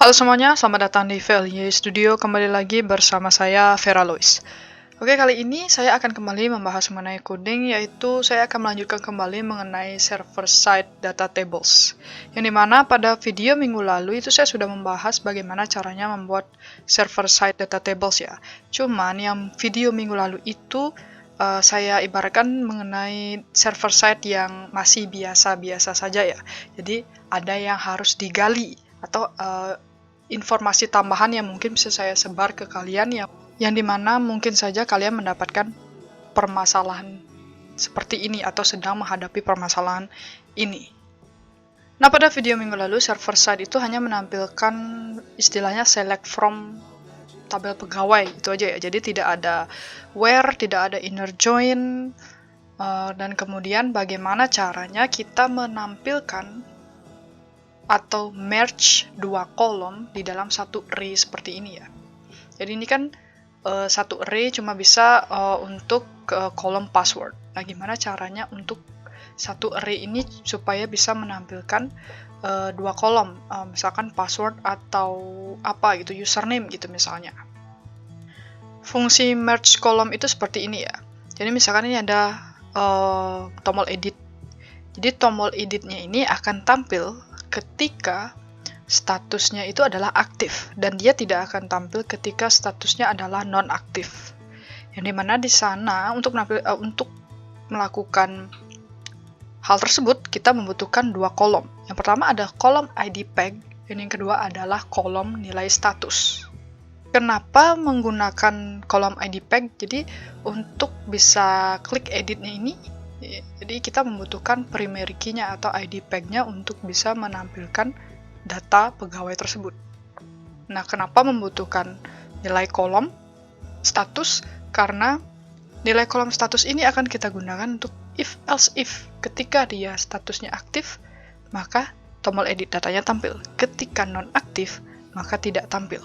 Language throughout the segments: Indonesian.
Halo semuanya, selamat datang di VLY Studio. Kembali lagi bersama saya, Vera Lois. Oke, kali ini saya akan kembali membahas mengenai coding, yaitu saya akan melanjutkan kembali mengenai server-side data tables. Yang dimana pada video minggu lalu itu saya sudah membahas bagaimana caranya membuat server-side data tables ya. Cuman yang video minggu lalu itu saya ibaratkan mengenai server-side yang masih biasa-biasa saja ya. Jadi ada yang harus digali atau informasi tambahan yang mungkin bisa saya sebar ke kalian yang dimana mungkin saja kalian mendapatkan permasalahan seperti ini atau sedang menghadapi permasalahan ini. Nah, pada video minggu lalu server side itu hanya menampilkan istilahnya select from tabel pegawai itu aja ya. Jadi tidak ada where, tidak ada inner join, dan kemudian bagaimana caranya kita menampilkan atau merge dua kolom di dalam satu array seperti ini ya. Jadi ini kan satu array cuma bisa untuk kolom password. Nah, gimana caranya untuk satu array ini supaya bisa menampilkan dua kolom, misalkan password atau apa gitu, username gitu misalnya. Fungsi merge kolom itu seperti ini ya. Jadi misalkan ini ada tombol edit. Jadi tombol editnya ini akan tampil ketika statusnya itu adalah aktif dan dia tidak akan tampil ketika statusnya adalah non-aktif. Yang dimana di sana untuk melakukan hal tersebut kita membutuhkan dua kolom. Yang pertama ada kolom ID peg dan yang kedua adalah kolom nilai status. Kenapa menggunakan kolom ID peg? Jadi untuk bisa klik editnya ini, jadi kita membutuhkan primary key-nya atau ID peg-nya untuk bisa menampilkan data pegawai tersebut. Nah, kenapa membutuhkan nilai kolom status? Karena nilai kolom status ini akan kita gunakan untuk if else if. Ketika dia statusnya aktif, maka tombol edit datanya tampil. Ketika non-aktif, maka tidak tampil.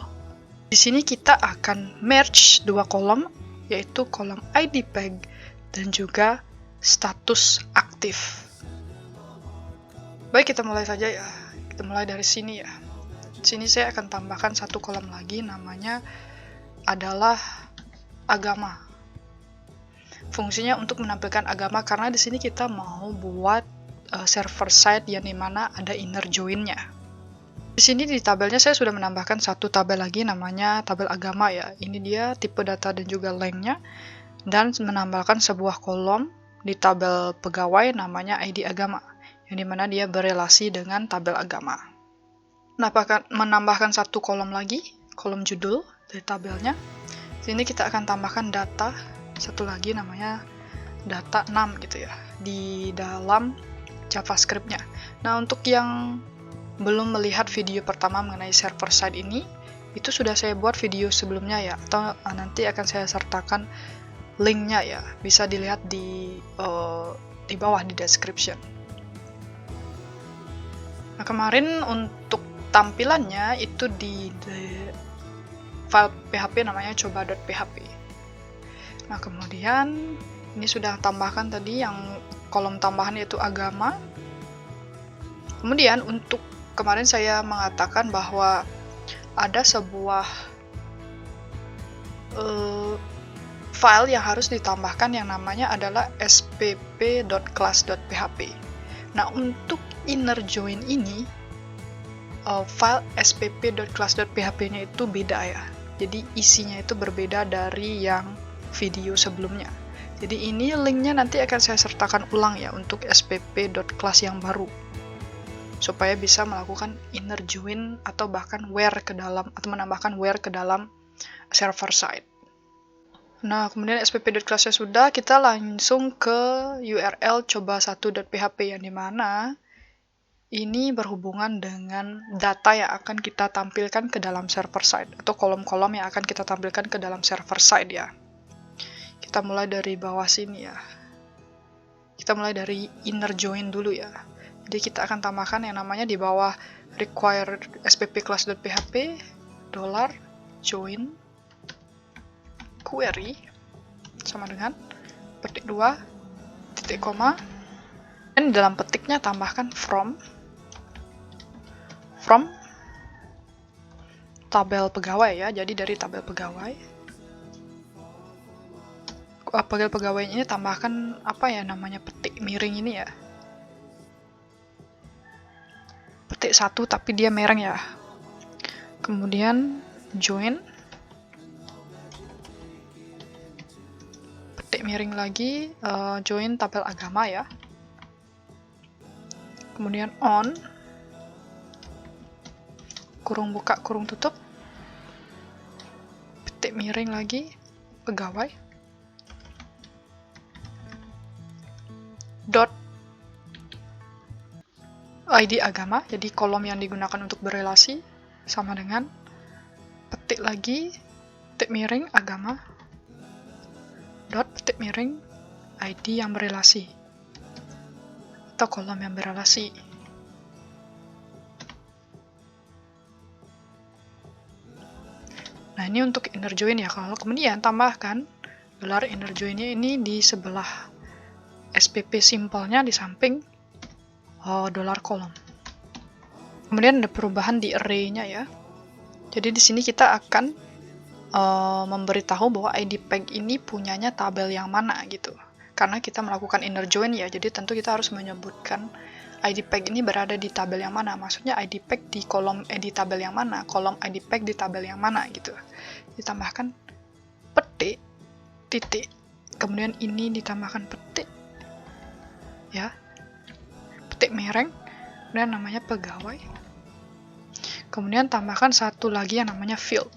Di sini kita akan merge dua kolom, yaitu kolom ID peg dan juga status aktif. Baik, kita mulai saja ya. Kita mulai dari sini ya. Di sini saya akan tambahkan satu kolom lagi, namanya adalah agama. Fungsinya untuk menampilkan agama karena di sini kita mau buat server side yang dimana ada inner join-nya. Di sini di tabelnya saya sudah menambahkan satu tabel lagi namanya tabel agama ya. Ini dia tipe data dan juga length-nya, dan menambahkan sebuah kolom di tabel pegawai namanya ID agama, yang dimana dia berelasi dengan tabel agama. Menambahkan satu kolom lagi, kolom judul dari tabelnya. Sini kita akan tambahkan data, satu lagi namanya data 6 gitu ya, di dalam JavaScript-nya. Nah, untuk yang belum melihat video pertama mengenai server side ini, itu sudah saya buat video sebelumnya ya, atau nanti akan saya sertakan link-nya ya, bisa dilihat di bawah di description. Nah, kemarin untuk tampilannya itu di file PHP namanya coba.php. Nah, kemudian ini sudah tambahkan tadi yang kolom tambahan yaitu agama. Kemudian untuk kemarin saya mengatakan bahwa ada sebuah file yang harus ditambahkan yang namanya adalah spp.class.php. Nah, untuk inner join ini, file spp.class.php-nya itu beda ya. Jadi isinya itu berbeda dari yang video sebelumnya. Jadi ini linknya nanti akan saya sertakan ulang ya untuk spp.class yang baru, supaya bisa melakukan inner join atau bahkan where ke dalam, atau menambahkan where ke dalam server side. Nah, kemudian spp.class-nya sudah, kita langsung ke URL coba1.php yang dimana ini berhubungan dengan data yang akan kita tampilkan ke dalam server side atau kolom-kolom yang akan kita tampilkan ke dalam server side ya. Kita mulai dari bawah sini ya. Kita mulai dari inner join dulu ya. Jadi kita akan tambahkan yang namanya di bawah require spp.class.php $join query sama dengan petik 2 titik koma, dan di dalam petiknya tambahkan from tabel pegawai ya. Jadi dari tabel pegawai, tabel pegawai ini tambahkan apa ya namanya, petik miring ini ya. Petik 1 tapi dia mereng ya. Kemudian join, petik miring lagi, join tabel agama ya. Kemudian on, kurung buka kurung tutup, petik miring lagi, pegawai, dot ID agama, jadi kolom yang digunakan untuk berelasi sama dengan petik lagi, petik miring agama, dot petik miring ID yang berelasi atau kolom yang berelasi. Nah, ini untuk inner join ya. Kalau kemudian tambahkan gelar inner join-nya ini di sebelah SPP simpelnya di samping dolar kolom. Kemudian ada perubahan di array-nya ya. Jadi di sini kita akan memberitahu bahwa ID peg ini punyanya tabel yang mana gitu. Karena kita melakukan inner join ya, jadi tentu kita harus menyebutkan ID peg ini berada di tabel yang mana. Maksudnya ID peg di kolom di tabel yang mana, kolom ID peg di tabel yang mana gitu. Ditambahkan petik, titik, kemudian ini ditambahkan petik ya, petik mereng, kemudian namanya pegawai, kemudian tambahkan satu lagi yang namanya field.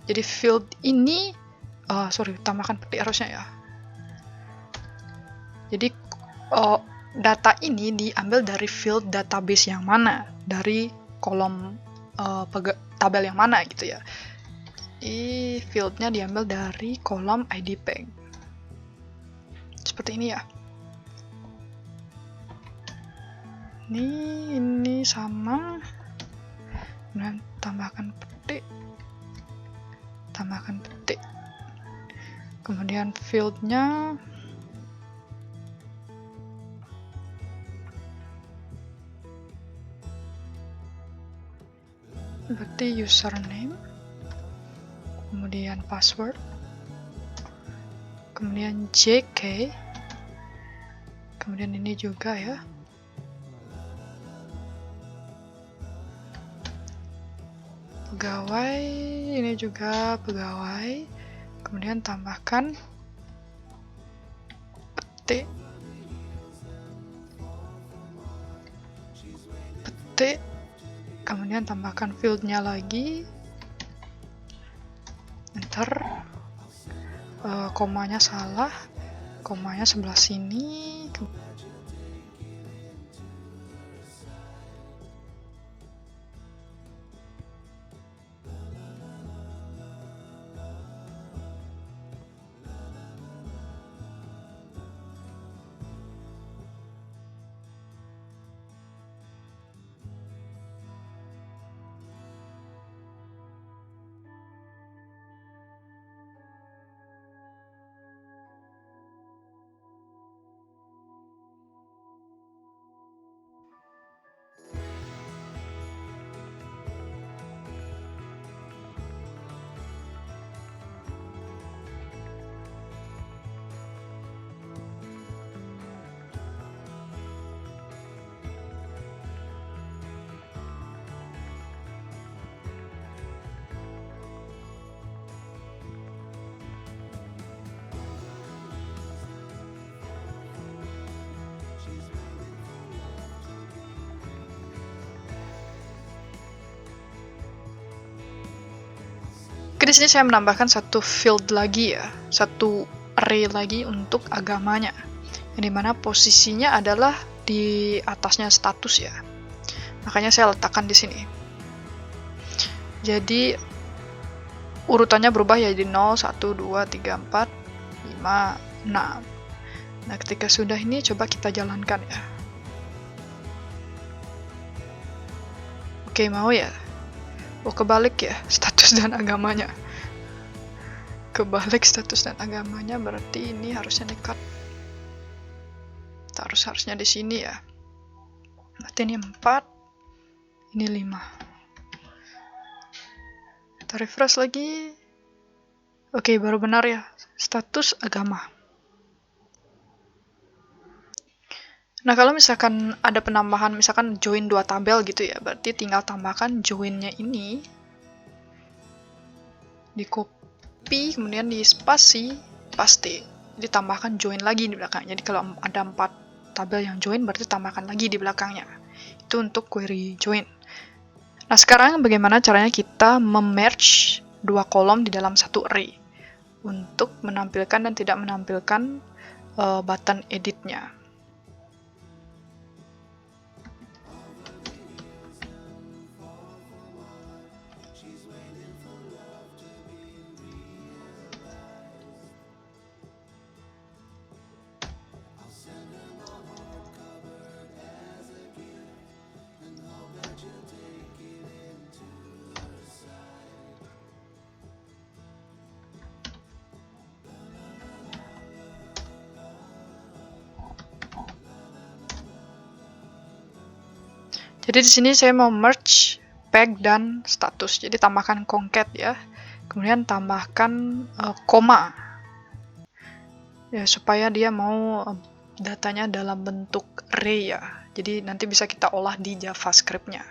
Jadi field ini tambahkan petik harusnya ya. Jadi data ini diambil dari field database yang mana, dari kolom tabel yang mana gitu ya. Fieldnya diambil dari kolom ID peg. Seperti ini ya. Ini sama. Kemudian tambahkan petik. Tambahkan petik. Kemudian fieldnya berarti username, kemudian password, kemudian JK, kemudian ini juga ya, pegawai, ini juga pegawai, kemudian tambahkan petik, kemudian tambahkan fieldnya lagi, enter, komanya salah, komanya sebelah sini. Oke, di sini saya menambahkan satu field lagi ya, satu array lagi untuk agamanya, yang dimana posisinya adalah di atasnya status ya. Makanya saya letakkan di sini. Jadi urutannya berubah ya, jadi 0, 1, 2, 3, 4, 5, 6. Nah, ketika sudah ini coba kita jalankan ya. Oke, mau ya? Oh, kebalik ya status dan agamanya. Kebalik status dan agamanya, berarti ini harusnya dekat. Harusnya di sini ya. Berarti ini 4, Ini 5. Kita refresh lagi. Oke, baru benar ya. Status agama. Nah, kalau misalkan ada penambahan, misalkan join 2 tabel gitu ya, berarti tinggal tambahkan joinnya ini. Di copy, kemudian di spasi, paste. Ditambahkan join lagi di belakang. Jadi kalau ada 4 tabel yang join, berarti tambahkan lagi di belakangnya. Itu untuk query join. Nah, sekarang bagaimana caranya kita memerge 2 kolom di dalam satu array untuk menampilkan dan tidak menampilkan button editnya. Jadi di sini saya mau merge peg dan status. Jadi tambahkan concat ya. Kemudian tambahkan koma. Ya, supaya dia mau datanya dalam bentuk array ya. Jadi nanti bisa kita olah di JavaScript-nya.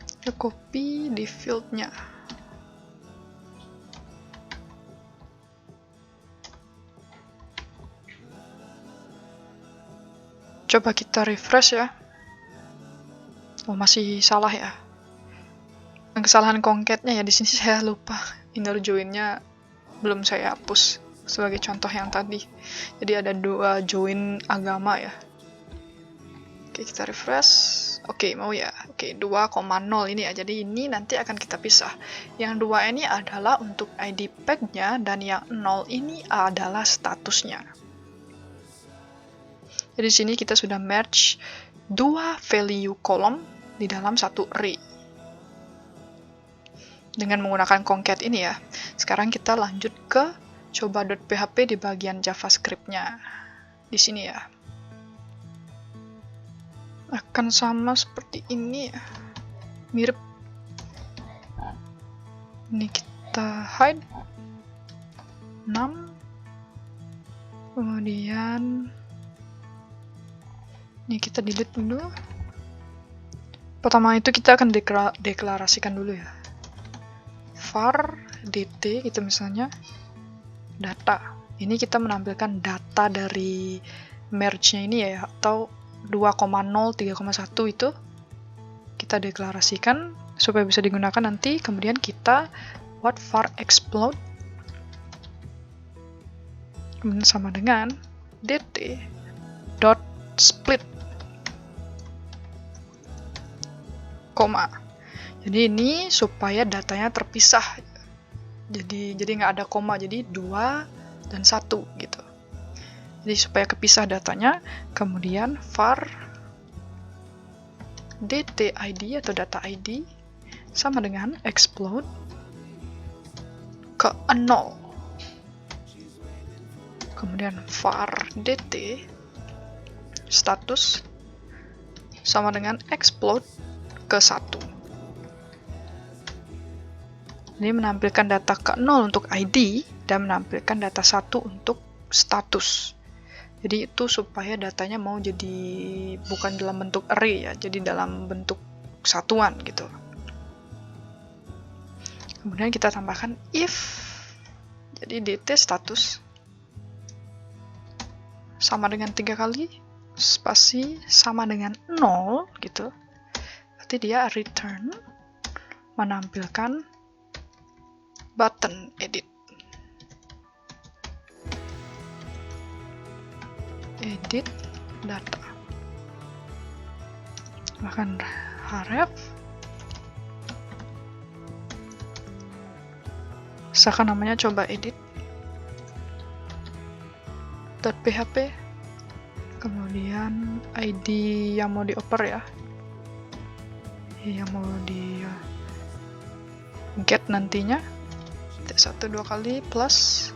Kita copy di field-nya. Coba kita refresh ya. Oh, masih salah ya. Kesalahan concatnya ya, di sini saya lupa. Inner join-nya belum saya hapus sebagai contoh yang tadi. Jadi ada 2 join agama ya. Oke, kita refresh. Oke, mau ya. Oke, 2,0 ini ya. Jadi ini nanti akan kita pisah. Yang 2 ini adalah untuk ID peg-nya dan yang 0 ini adalah statusnya. Jadi di sini kita sudah merge 2 value kolom di dalam satu array. Dengan menggunakan concat ini ya. Sekarang kita lanjut ke coba.php di bagian JavaScript-nya. Di sini ya. Akan sama seperti ini ya. Mirip. Ini kita hide 6. Kemudian ini kita delete dulu. Pertama itu kita akan deklarasikan dulu ya. var dt gitu misalnya data. Ini kita menampilkan data dari merge-nya ini ya, atau 2,0 3,1 itu kita deklarasikan supaya bisa digunakan nanti. Kemudian kita buat var explode kemudian sama dengan dt dot split koma. Jadi ini supaya datanya terpisah. Jadi nggak ada koma, jadi 2 dan 1 gitu. Jadi supaya kepisah datanya, kemudian var dt id atau data id sama dengan explode ke 0. Kemudian var dt status sama dengan explode ke 1. Ini menampilkan data ke 0 untuk ID dan menampilkan data 1 untuk status. Jadi itu supaya datanya mau jadi bukan dalam bentuk array ya, jadi dalam bentuk satuan gitu. Kemudian kita tambahkan if. Jadi dt status sama dengan 3 kali spasi sama dengan 0 gitu. Berarti dia return menampilkan button edit. Edit data. Bahkan href. Misalkan namanya coba edit. .php. Kemudian ID yang mau dioper ya. Yang mau di get nantinya. 1 2 kali plus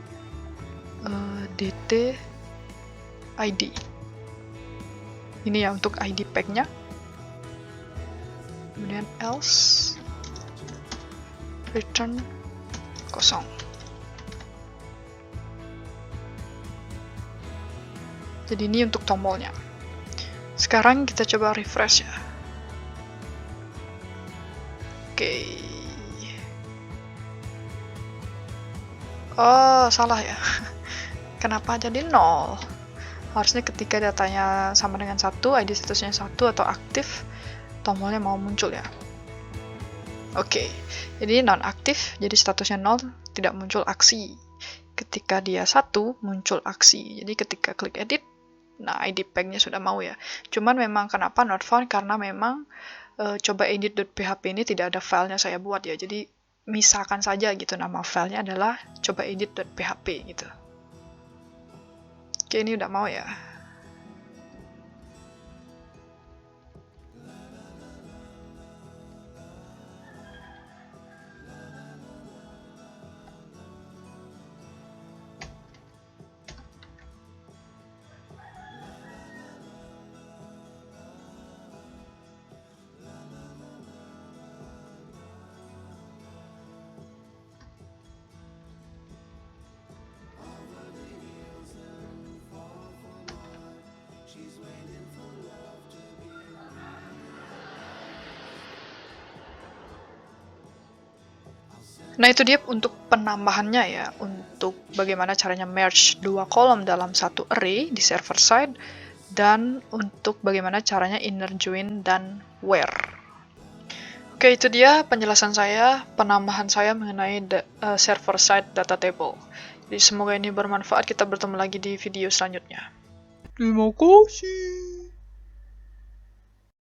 dt id. Ini ya untuk ID pack-nya. Kemudian else return kosong. Jadi ini untuk tombolnya. Sekarang kita coba refresh ya. Oke. Oh, salah ya. Kenapa jadi 0? Harusnya ketika datanya sama dengan 1, ID statusnya 1 atau aktif, tombolnya mau muncul ya. Oke, jadi non-aktif, jadi statusnya 0, tidak muncul aksi. Ketika dia 1, muncul aksi. Jadi ketika klik edit, nah ID pack-nya sudah mau ya. Cuman memang kenapa not found, karena memang coba edit.php ini tidak ada filenya saya buat ya. Jadi misalkan saja gitu, nama filenya adalah coba edit.php gitu. Oke, ini udah mau ya. Nah, itu dia untuk penambahannya ya, untuk bagaimana caranya merge 2 kolom dalam satu array di server side, dan untuk bagaimana caranya inner join dan where. Oke, itu dia penjelasan saya, penambahan saya mengenai server side data table. Jadi semoga ini bermanfaat, kita bertemu lagi di video selanjutnya. Terima kasih.